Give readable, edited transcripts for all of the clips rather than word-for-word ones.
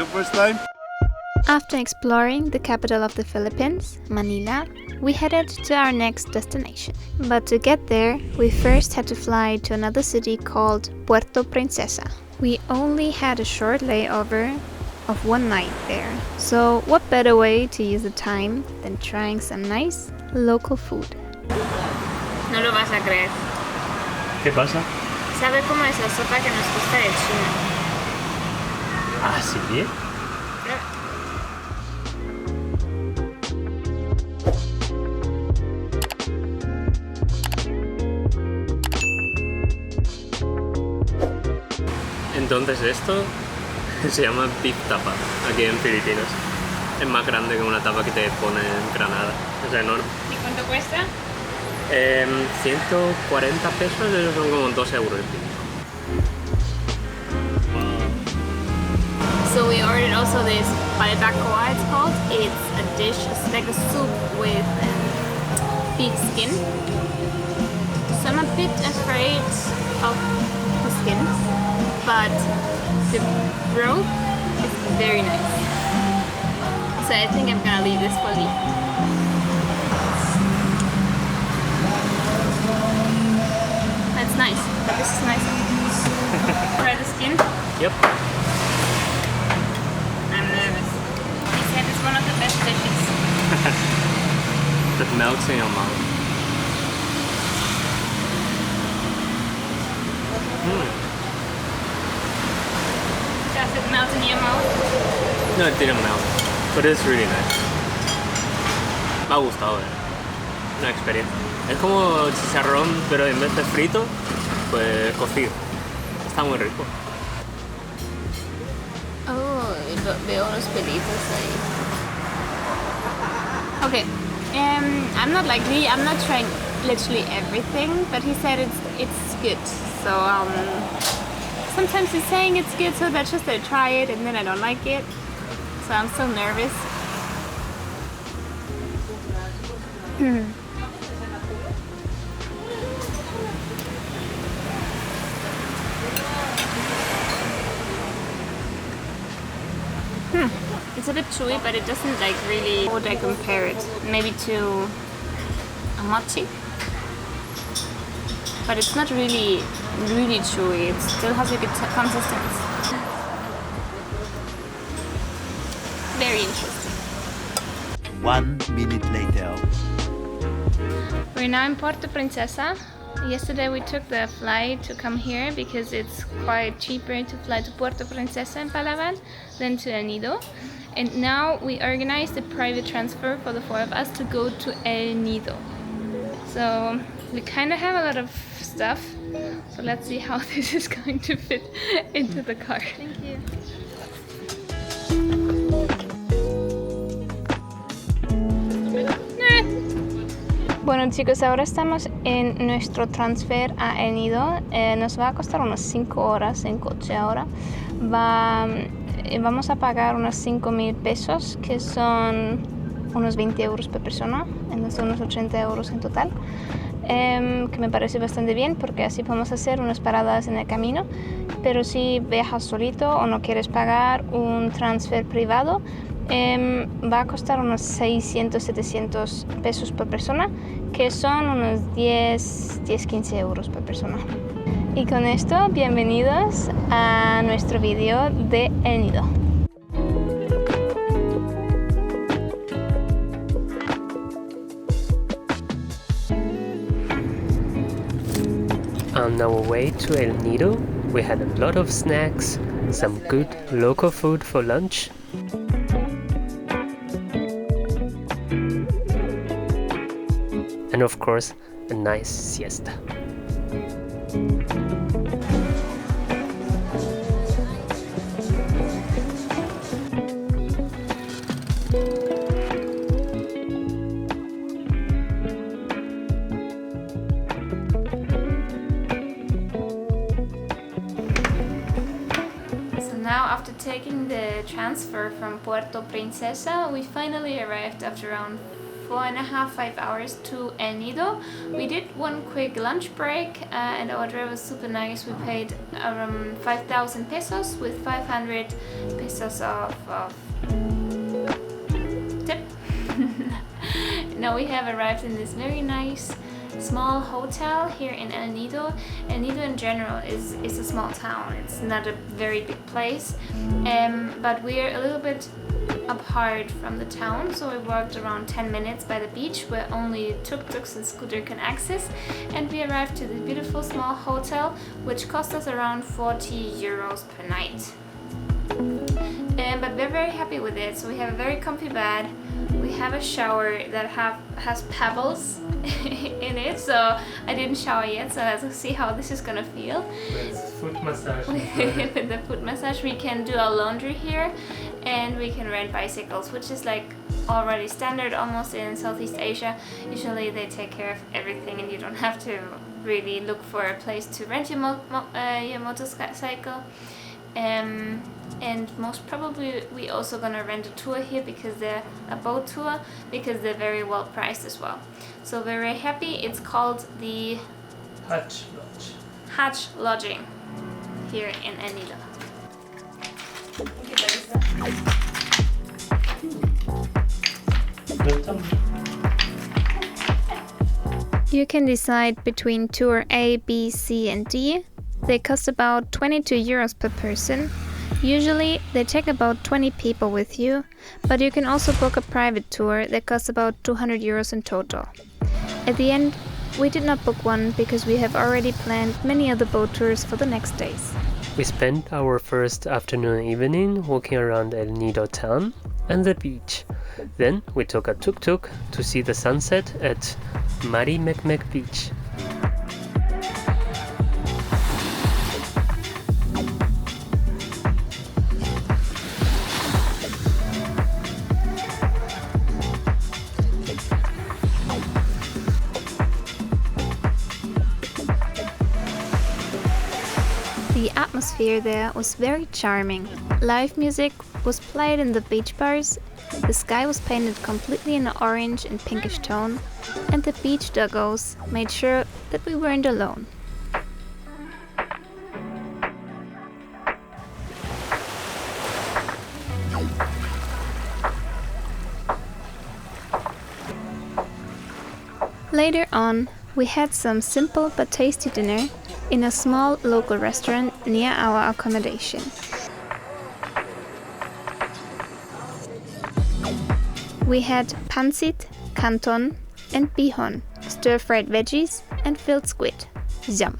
the first time. After exploring the capital of the Philippines, Manila, we headed to our next destination. But to get there, we first had to fly to another city called Puerto Princesa. We only had a short layover of one night there. So what better way to use the time than trying some nice local food? No lo vas a creer. ¿Qué pasa? Sabe como esa sopa que nos gusta de China. Ah, ¿sí? Entonces esto se llama beef tapa aquí en Filipinas. Es más grande que una tapa que te pone en Granada. Es enorme. ¿Y cuánto cuesta? 140 pesos, esos son como 2 euros. So we ordered also this barbacoa, it's called. It's a dish, it's like a soup with beef skin. So I'm a bit afraid of the skin, but the broth is very nice. So I think I'm gonna leave this for Lee. That's nice, but this is nicer. Try the skin. Yep. I'm nervous. He said it's one of the best dishes. That melts in your mouth. Does it melt in your mouth? No, it didn't melt, but it's really nice. Me ha gustado, una experiencia. Es como chicharrón, pero en vez de frito, pues cocido. Está muy rico. Oh, veo unos pelitos ahí. Okay, I'm not like Lee, I'm not trying literally everything, but he said it's good. So sometimes he's saying it's good, so that's just I try it and then I don't like it. So I'm so nervous. It's a bit chewy, but it doesn't like really. How would I compare it? Maybe to a mochi, but it's not really chewy. It still has a good consistency. Very interesting. 1 minute later. We're now in Puerto Princesa. Yesterday we took the flight to come here because it's quite cheaper to fly to Puerto Princesa in Palawan than to Nido. And now we organized a private transfer for the 4 of us to go to El Nido. So we kind of have a lot of stuff. So let's see how this is going to fit into the car. Thank you. Bueno chicos, ahora estamos en nuestro transfer a El Nido. Nos va a costar unas 5 horas en coche ahora. Vamos a pagar unos 5.000 pesos, que son unos 20 euros por persona, entonces unos 80 euros en total. Que me parece bastante bien porque así podemos hacer unas paradas en el camino. Pero si viajas solito o no quieres pagar un transfer privado, va a costar unos 600-700 pesos por persona, que son unos 10-15 euros por persona. Y con esto, bienvenidos a nuestro video de El Nido. On our way to El Nido, we had a lot of snacks, some good local food for lunch, and of course, a nice siesta. Now, after taking the transfer from Puerto Princesa, we finally arrived after around 4.5-5 hours to El Nido. We did one quick lunch break and our driver was super nice. We paid around 5,000 pesos with 500 pesos of tip. Now we have arrived in this very nice small hotel here in El Nido. El Nido in general is a small town. It's not a very big place, but we're a little bit apart from the town, so we walked around 10 minutes by the beach where only tuk-tuks and scooter can access, and we arrived to this beautiful small hotel which cost us around 40 euros per night. But we're very happy with it. So we have a very comfy bed, we have a shower that has pebbles in it, so I didn't shower yet, so let's see how this is gonna feel. With foot massage. With the foot massage, we can do our laundry here, and we can rent bicycles, which is like already standard almost in Southeast Asia. Usually they take care of everything and you don't have to really look for a place to rent your motorcycle. And most probably we also gonna rent a tour here, because they're a boat tour, because they're very well priced as well. So we're very happy. It's called the Hutch Lodge. Hutch Lodging here in El Nido. You can decide between tour A, B, C and D. They cost about 22 euros per person. Usually they take about 20 people with you, but you can also book a private tour that costs about 200 euros in total. At the end, we did not book one because we have already planned many other boat tours for the next days. We spent our first afternoon and evening walking around El Nido town and the beach. Then we took a tuk-tuk to see the sunset at Nacpan Beach. The atmosphere there was very charming. Live music was played in the beach bars, the sky was painted completely in an orange and pinkish tone, and the beach doggos made sure that we weren't alone. Later on, we had some simple but tasty dinner in a small local restaurant near our accommodation. We had pancit, canton and bihon, stir-fried veggies and filled squid. Yum!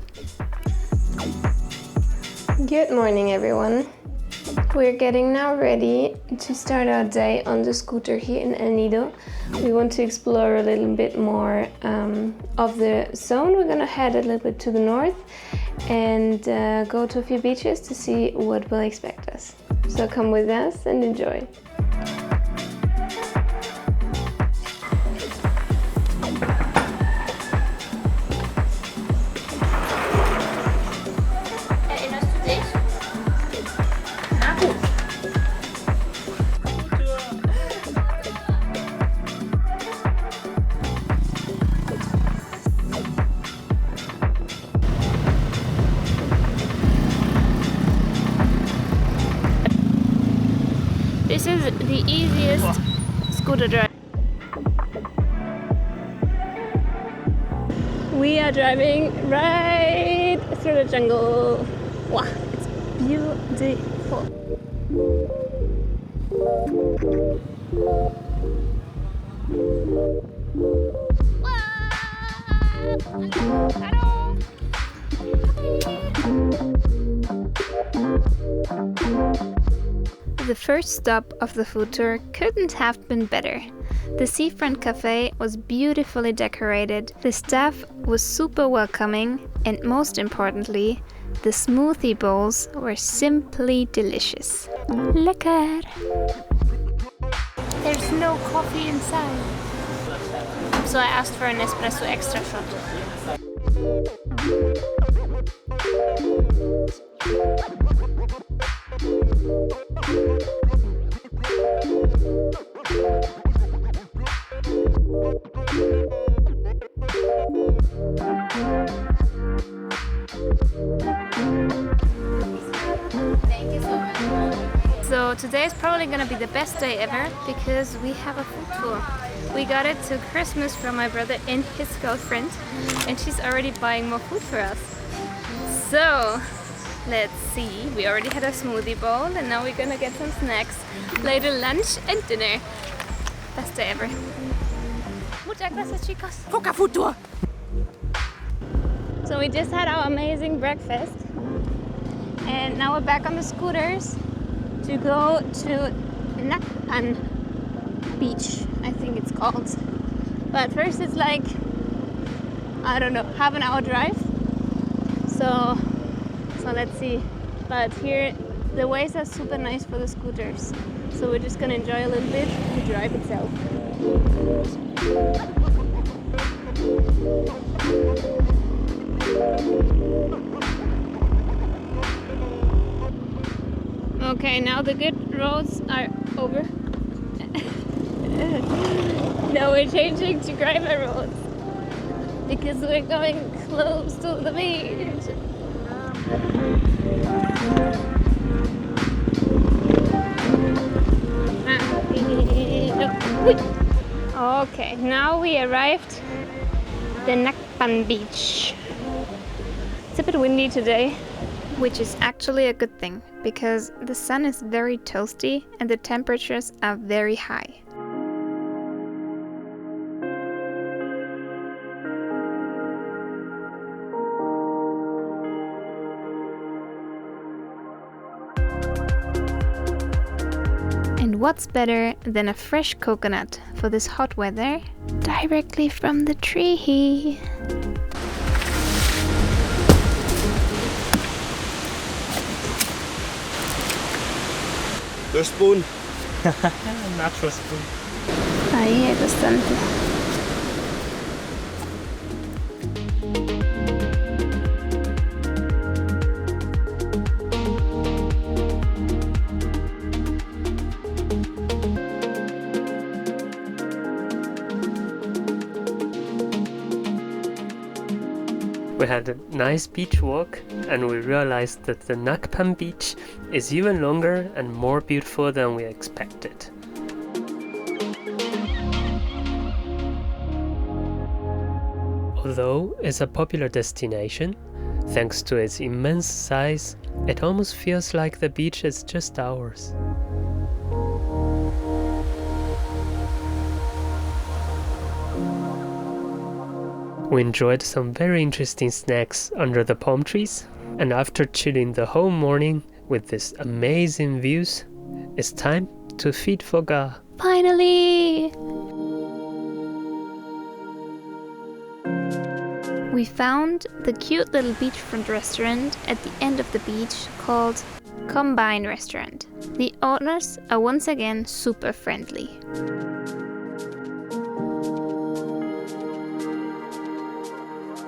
Good morning everyone! We're getting now ready to start our day on the scooter here in El Nido. We want to explore a little bit more of the zone. We're gonna head a little bit to the north and go to a few beaches to see what will expect us. So come with us and enjoy. This is the easiest scooter drive. We are driving right through the jungle. Wow, it's beautiful. The first stop of the food tour couldn't have been better. The seafront cafe was beautifully decorated, the staff was super welcoming, and most importantly, the smoothie bowls were simply delicious. Lekker! There's no coffee inside. So I asked for an espresso extra shot. So today is probably gonna be the best day ever because we have a food tour. We got it to Christmas from my brother and his girlfriend, and she's already buying more food for us. So let's see. We already had a smoothie bowl, and now we're gonna get some snacks. Later lunch and dinner. Best day ever. Muchas gracias, chicos. Foca food tour. So we just had our amazing breakfast, and now we're back on the scooters to go to Nacpan Beach, I think it's called. But first it's like, I don't know, half an hour drive. So let's see. But here the ways are super nice for the scooters. So we're just gonna enjoy a little bit the drive itself. Okay, now the good roads are over. Now we're changing to gravel roads because we're going close to the beach. Okay, now we arrived the Nacpan Beach. It's a bit windy today, which is actually a good thing because the sun is very toasty and the temperatures are very high. And what's better than a fresh coconut for this hot weather directly from the tree? Your spoon. Natural spoon. Ahí hay bastante. We had a nice beach walk, and we realized that the Nacpan Beach is even longer and more beautiful than we expected. Although it's a popular destination, thanks to its immense size, it almost feels like the beach is just ours. We enjoyed some very interesting snacks under the palm trees, and after chilling the whole morning with these amazing views, it's time to feed foca. Finally! We found the cute little beachfront restaurant at the end of the beach called Combine Restaurant. The owners are once again super friendly.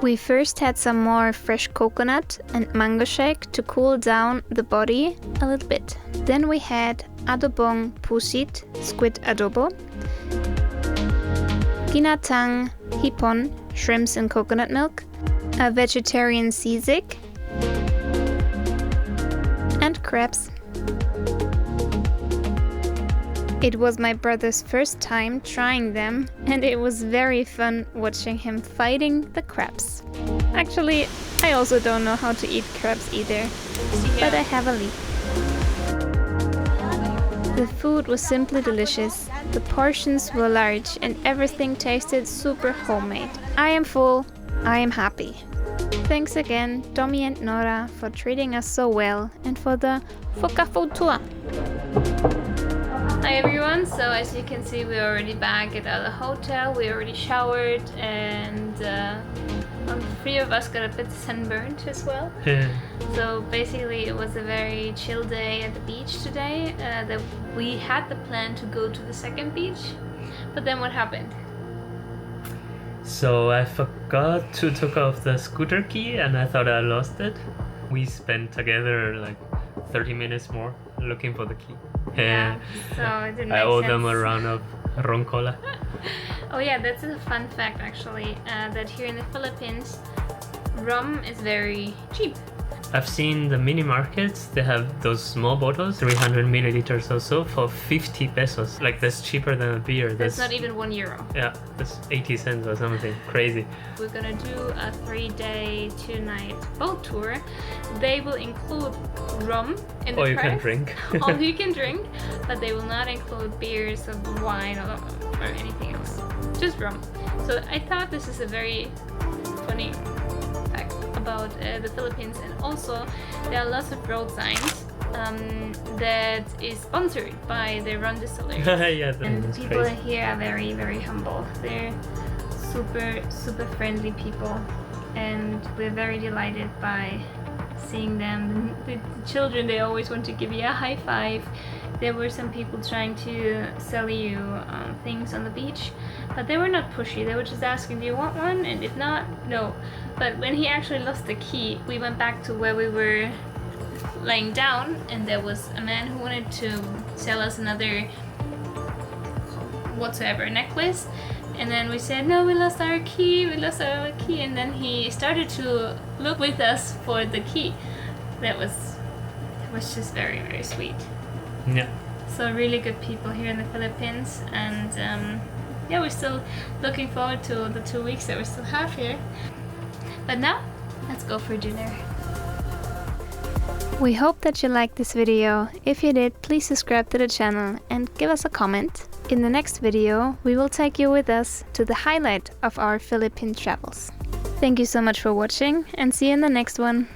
We first had some more fresh coconut and mango shake to cool down the body a little bit. Then we had adobong pusit, squid adobo, ginatang hipon, shrimps and coconut milk, a vegetarian sisig, and crabs. It was my brother's first time trying them, and it was very fun watching him fighting the crabs. Actually, I also don't know how to eat crabs either, but I have a lead. The food was simply delicious, the portions were large, and everything tasted super homemade. I am full, I am happy. Thanks again, Tommy and Nora, for treating us so well, and for the Foca food tour. Hi everyone, so as you can see we're already back at the hotel, we already showered, and three of us got a bit sunburned as well. So basically it was a very chill day at the beach today. That we had the plan to go to the second beach, but then what happened? So I forgot to take off the scooter key and I thought I lost it. We spent together like 30 minutes more looking for the key. Yeah, so it didn't make I owe sense. them a round of ron cola. Oh yeah, that's a fun fact actually, that here in the Philippines, rum is very cheap. I've seen the mini markets, they have those small bottles, 300 milliliters or so, for 50 pesos. Like, that's cheaper than a beer. That's not even €1. Yeah, that's 80 cents or something. Crazy. We're gonna do a 3-day, 2-night boat tour. They will include rum in the All you price. can drink. All you can drink, but they will not include beers or wine or anything else. Just rum. So I thought this is a very funny fact about the Philippines, and also there are lots of road signs that is sponsored by the rum distillery. Yeah, And that's people crazy. here are very, very humble. They're super friendly people, and we're very delighted by seeing them. The children, they always want to give you a high five. There were some people trying to sell you things on the beach, but they were not pushy. They were just asking, do you want one? And if not, no. But when he actually lost the key, we went back to where we were laying down, and there was a man who wanted to sell us another whatsoever necklace. And then we said, no, we lost our key, and then he started to look with us for the key. That was just very, very sweet. Yeah. So really good people here in the Philippines, and yeah, we're still looking forward to the 2 weeks that we still have here. But now, let's go for dinner. We hope that you liked this video. If you did, please subscribe to the channel and give us a comment. In the next video, we will take you with us to the highlight of our Philippine travels. Thank you so much for watching, and see you in the next one.